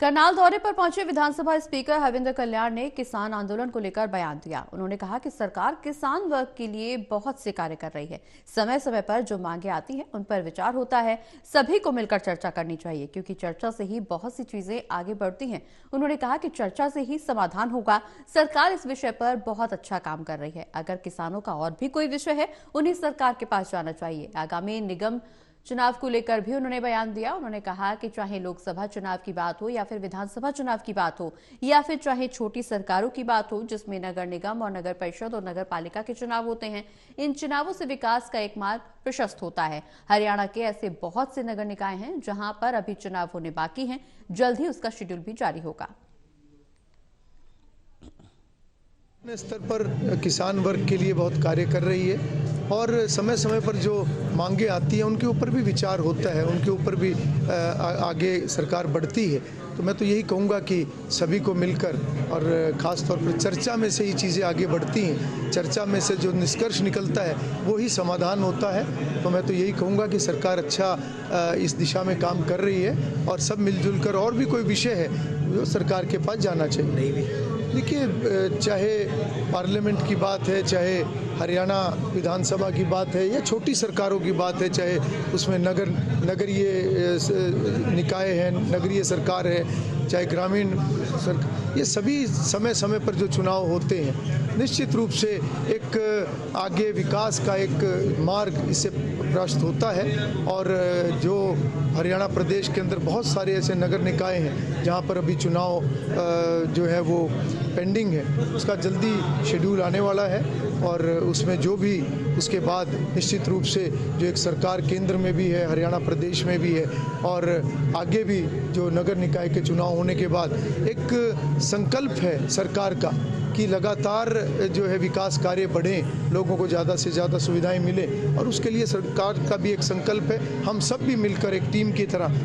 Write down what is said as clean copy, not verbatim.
करनाल दौरे पर पहुंचे विधानसभा स्पीकर हविंद्र कल्याण ने किसान आंदोलन को लेकर बयान दिया। उन्होंने कहा कि सरकार किसान वर्ग के लिए बहुत से कार्य कर रही है। समय समय पर जो मांगे आती हैं उन पर विचार होता है। सभी को मिलकर चर्चा करनी चाहिए क्योंकि चर्चा से ही बहुत सी चीजें आगे बढ़ती हैं। उन्होंने कहा कि चर्चा से ही समाधान होगा। सरकार इस विषय पर बहुत अच्छा काम कर रही है। अगर किसानों का और भी कोई विषय है उन्हें सरकार के पास जाना चाहिए। आगामी निगम चुनाव को लेकर भी उन्होंने बयान दिया। उन्होंने कहा कि चाहे लोकसभा चुनाव की बात हो या फिर विधानसभा चुनाव की बात हो या फिर चाहे छोटी सरकारों की बात हो जिसमें नगर निगम और नगर परिषद और नगर पालिका के चुनाव होते हैं, इन चुनावों से विकास का एक मार्ग प्रशस्त होता है। हरियाणा के ऐसे बहुत से नगर निकाय हैं जहां पर अभी चुनाव होने बाकी हैं। जल्द ही उसका शेड्यूल भी जारी होगा। स्तर पर किसान वर्ग के लिए बहुत कार्य कर रही है और समय समय पर जो मांगे आती हैं उनके ऊपर भी विचार होता है, उनके ऊपर भी आगे सरकार बढ़ती है। तो मैं तो यही कहूँगा कि सभी को मिलकर और ख़ास तौर पर चर्चा में से ही चीज़ें आगे बढ़ती हैं। चर्चा में से जो निष्कर्ष निकलता है वो ही समाधान होता है। तो मैं तो यही कहूँगा कि सरकार अच्छा इस दिशा में काम कर रही है और सब मिलजुल कर, और भी कोई विषय है जो सरकार के पास जाना चाहिए। देखिए, चाहे पार्लियामेंट की बात है, चाहे हरियाणा विधानसभा की बात है या छोटी सरकारों की बात है, चाहे उसमें नगरीय निकाय है, नगरीय सरकार है, चाहे ग्रामीण सरकार, ये सभी समय समय पर जो चुनाव होते हैं निश्चित रूप से एक आगे विकास का एक मार्ग इससे प्रशस्त होता है। और जो हरियाणा प्रदेश के अंदर बहुत सारे ऐसे नगर निकाय हैं जहाँ पर अभी चुनाव जो है वो पेंडिंग है, उसका जल्दी शेड्यूल आने वाला है और उसमें जो भी उसके बाद निश्चित रूप से जो एक सरकार केंद्र में भी है, हरियाणा प्रदेश में भी है और आगे भी जो नगर निकाय के चुनाव होने के बाद एक संकल्प है सरकार का कि लगातार जो है विकास कार्य बढ़ें, लोगों को ज़्यादा से ज़्यादा सुविधाएं मिलें और उसके लिए सरकार का भी एक संकल्प है। हम सब भी मिलकर एक टीम की तरह